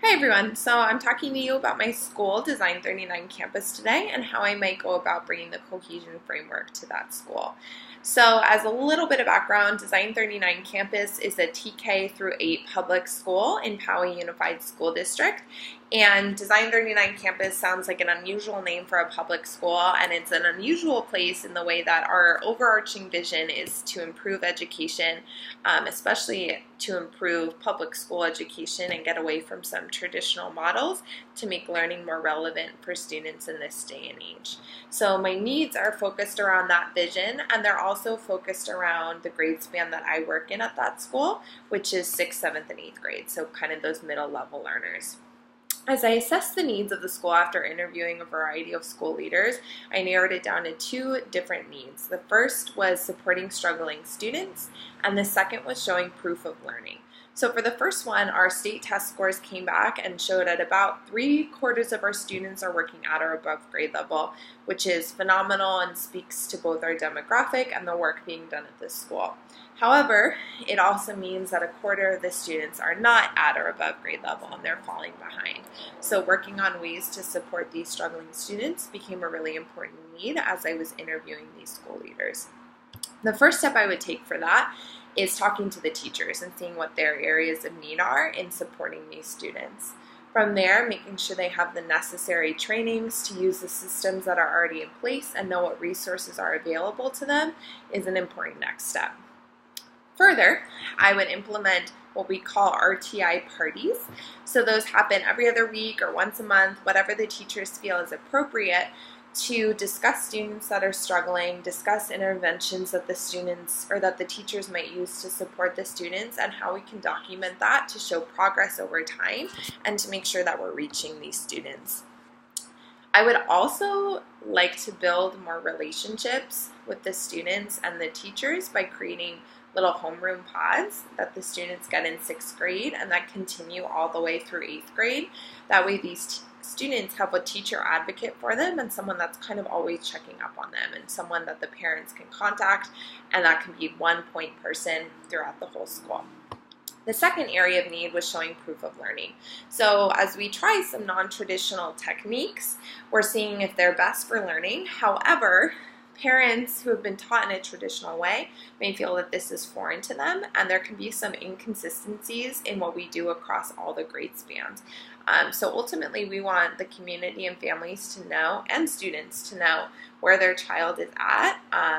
Hi everyone, so I'm talking to you about my school, Design 39 campus today, and how I might go about bringing the cohesion framework to that school. So as a little bit of background, Design 39 campus is a TK through 8 public school in Poway Unified School District. And Design 39 campus sounds like an unusual name for a public school, and it's an unusual place in the way that our overarching vision is to improve education, especially to improve public school education and get away from some traditional models to make learning more relevant for students in this day and age. So my needs are focused around that vision, and they're also focused around the grade span that I work in at that school, which is 6th, 7th, and 8th grade, so kind of those middle level learners. As I assessed the needs of the school after interviewing a variety of school leaders, I narrowed it down to 2 different needs. The first was supporting struggling students, and the second was showing proof of learning. So for the first one, our state test scores came back and showed that about 3/4 of our students are working at or above grade level, which is phenomenal and speaks to both our demographic and the work being done at this school. However, it also means that 1/4 of the students are not at or above grade level and they're falling behind. So working on ways to support these struggling students became a really important need as I was interviewing these school leaders. The first step I would take for that is talking to the teachers and seeing what their areas of need are in supporting these students. From there, making sure they have the necessary trainings to use the systems that are already in place and know what resources are available to them is an important next step. Further, I would implement what we call RTI parties. So those happen every other week or once a month, whatever the teachers feel is appropriate, to discuss students that are struggling, discuss interventions that the students or that the teachers might use to support the students, and how we can document that to show progress over time and to make sure that we're reaching these students. I would also like to build more relationships with the students and the teachers by creating little homeroom pods that the students get in 6th grade and that continue all the way through 8th grade. That way these students have a teacher advocate for them and someone that's kind of always checking up on them and someone that the parents can contact, and that can be one point person throughout the whole school. The second area of need was showing proof of learning. So as we try some non-traditional techniques, we're seeing if they're best for learning. However, parents who have been taught in a traditional way may feel that this is foreign to them, and there can be some inconsistencies in what we do across all the grade spans. So ultimately, we want the community and families to know, and students to know, where their child is at,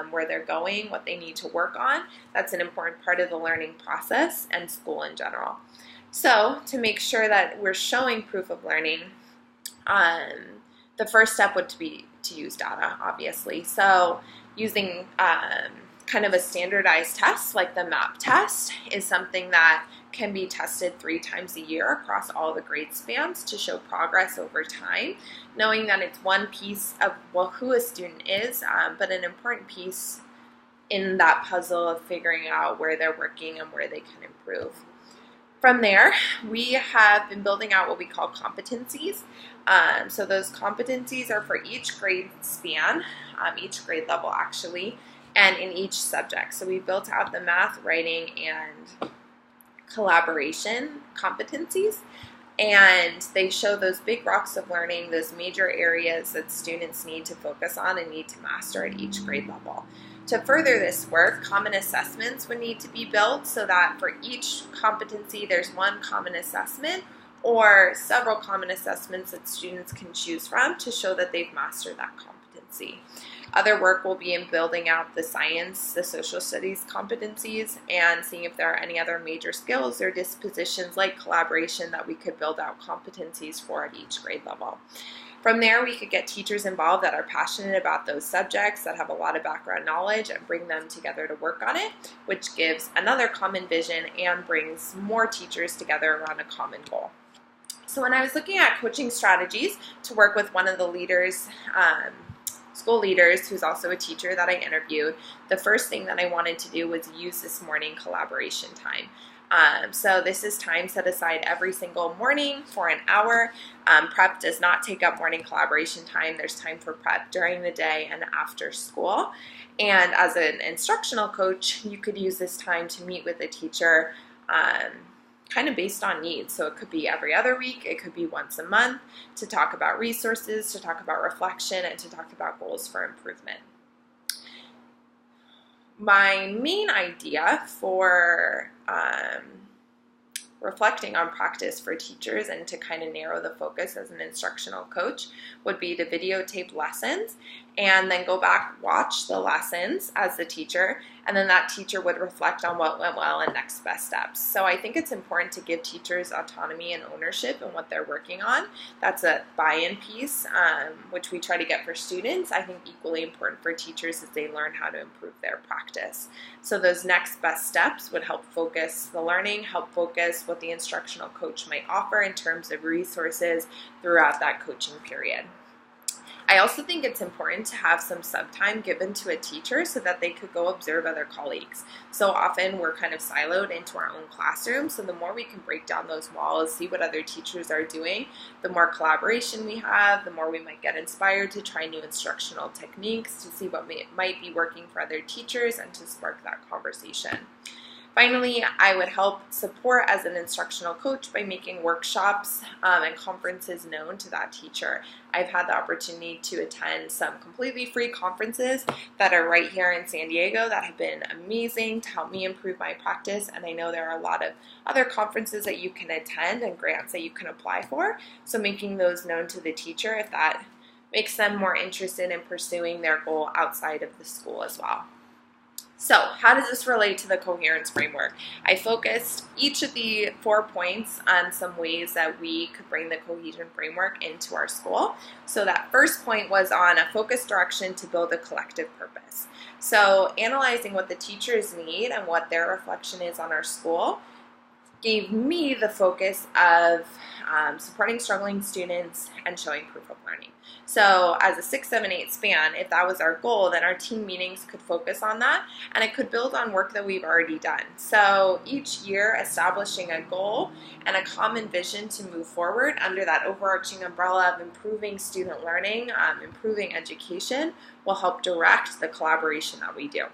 where they're going, what they need to work on. That's an important part of the learning process and school in general. So to make sure that we're showing proof of learning, the first step would be to use data, obviously. So using kind of a standardized test like the MAP test is something that can be tested 3 times a year across all the grade spans to show progress over time, knowing that it's one piece of who a student is, but an important piece in that puzzle of figuring out where they're working and where they can improve. From there, we have been building out what we call competencies. So those competencies are for each grade span, each grade level actually, and in each subject. So we built out the math, writing, and collaboration competencies, and they show those big rocks of learning, those major areas that students need to focus on and need to master at each grade level. To further this work, common assessments would need to be built so that for each competency there's one common assessment or several common assessments that students can choose from to show that they've mastered that competency. Other work will be in building out the science, the social studies competencies, and seeing if there are any other major skills or dispositions like collaboration that we could build out competencies for at each grade level. From there, we could get teachers involved that are passionate about those subjects, that have a lot of background knowledge, and bring them together to work on it, which gives another common vision and brings more teachers together around a common goal. So when I was looking at coaching strategies to work with one of the leaders, school leaders, who's also a teacher that I interviewed, the first thing that I wanted to do was use this morning collaboration time. So this is time set aside every single morning for an hour. Prep does not take up morning collaboration time. There's time for prep during the day and after school. And as an instructional coach, you could use this time to meet with a teacher kind of based on needs. So it could be every other week, it could be once a month, to talk about resources, to talk about reflection, and to talk about goals for improvement. My main idea for reflecting on practice for teachers and to kind of narrow the focus as an instructional coach would be to videotape lessons and then go back, watch the lessons as the teacher, and then that teacher would reflect on what went well and next best steps. So I think it's important to give teachers autonomy and ownership in what they're working on. That's a buy-in piece, which we try to get for students. I think equally important for teachers as they learn how to improve their practice. So those next best steps would help focus the learning, help focus what the instructional coach might offer in terms of resources throughout that coaching period. I also think it's important to have some sub-time given to a teacher so that they could go observe other colleagues. So often we're kind of siloed into our own classroom, so the more we can break down those walls, see what other teachers are doing, the more collaboration we have, the more we might get inspired to try new instructional techniques, to see what might be working for other teachers, and to spark that conversation. Finally, I would help support as an instructional coach by making workshops and conferences known to that teacher. I've had the opportunity to attend some completely free conferences that are right here in San Diego that have been amazing to help me improve my practice, and I know there are a lot of other conferences that you can attend and grants that you can apply for, so making those known to the teacher if that makes them more interested in pursuing their goal outside of the school as well. So how does this relate to the Coherence framework? I focused each of the 4 points on some ways that we could bring the cohesion framework into our school. So that first point was on a focused direction to build a collective purpose. So analyzing what the teachers need and what their reflection is on our school gave me the focus of supporting struggling students and showing proof of learning. So as a 6, 7, 8 span, if that was our goal, then our team meetings could focus on that, and it could build on work that we've already done. So each year establishing a goal and a common vision to move forward under that overarching umbrella of improving student learning, improving education, will help direct the collaboration that we do,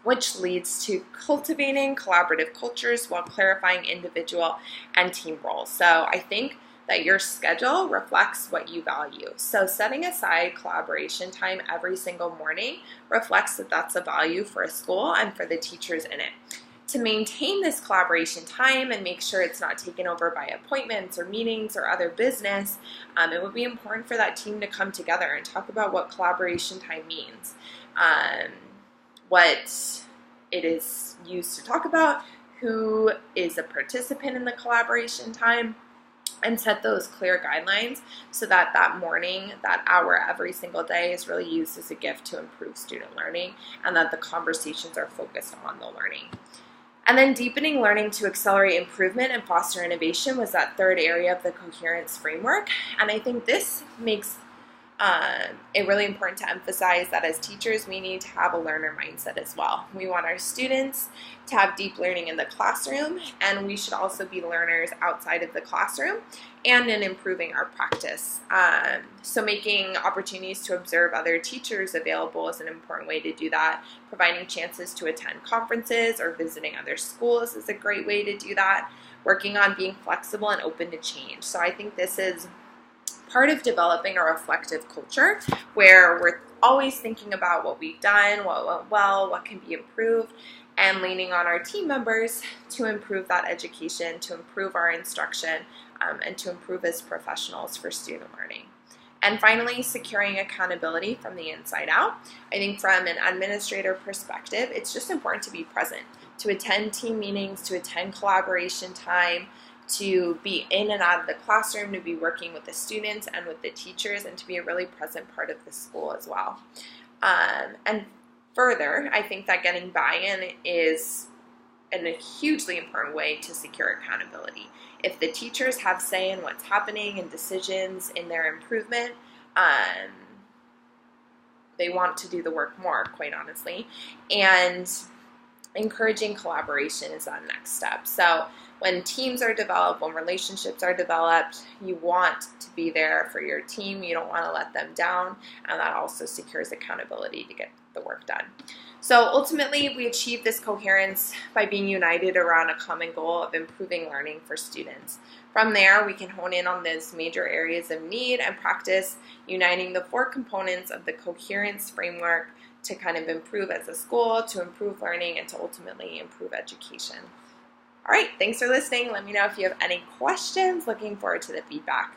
which leads to cultivating collaborative cultures while clarifying individual and team roles. So I think that your schedule reflects what you value. So setting aside collaboration time every single morning reflects that that's a value for a school and for the teachers in it. To maintain this collaboration time and make sure it's not taken over by appointments or meetings or other business, it would be important for that team to come together and talk about what collaboration time means. What it is used to talk about, who is a participant in the collaboration time, and set those clear guidelines so that that morning, that hour every single day is really used as a gift to improve student learning, and that the conversations are focused on the learning. And then deepening learning to accelerate improvement and foster innovation was that third area of the Coherence framework. And I think this makes it really important to emphasize that as teachers, we need to have a learner mindset as well. We want our students to have deep learning in the classroom, and we should also be learners outside of the classroom and in improving our practice. So making opportunities to observe other teachers available is an important way to do that. Providing chances to attend conferences or visiting other schools is a great way to do that. Working on being flexible and open to change. So I think this is part of developing a reflective culture where we're always thinking about what we've done, what went well, what can be improved, and leaning on our team members to improve that education, to improve our instruction, and to improve as professionals for student learning. And finally, securing accountability from the inside out. I think from an administrator perspective, it's just important to be present, to attend team meetings, to attend collaboration time, to be in and out of the classroom, to be working with the students and with the teachers, and to be a really present part of the school as well. And further, I think that getting buy-in is a hugely important way to secure accountability. If the teachers have say in what's happening and decisions in their improvement, they want to do the work more, quite honestly. And encouraging collaboration is that next step. So when teams are developed, when relationships are developed, you want to be there for your team. You don't want to let them down, and that also secures accountability to get the work done. So ultimately, we achieve this coherence by being united around a common goal of improving learning for students. From there, we can hone in on those major areas of need and practice uniting the 4 components of the coherence framework to kind of improve as a school, to improve learning, and to ultimately improve education. All right, thanks for listening. Let me know if you have any questions. Looking forward to the feedback.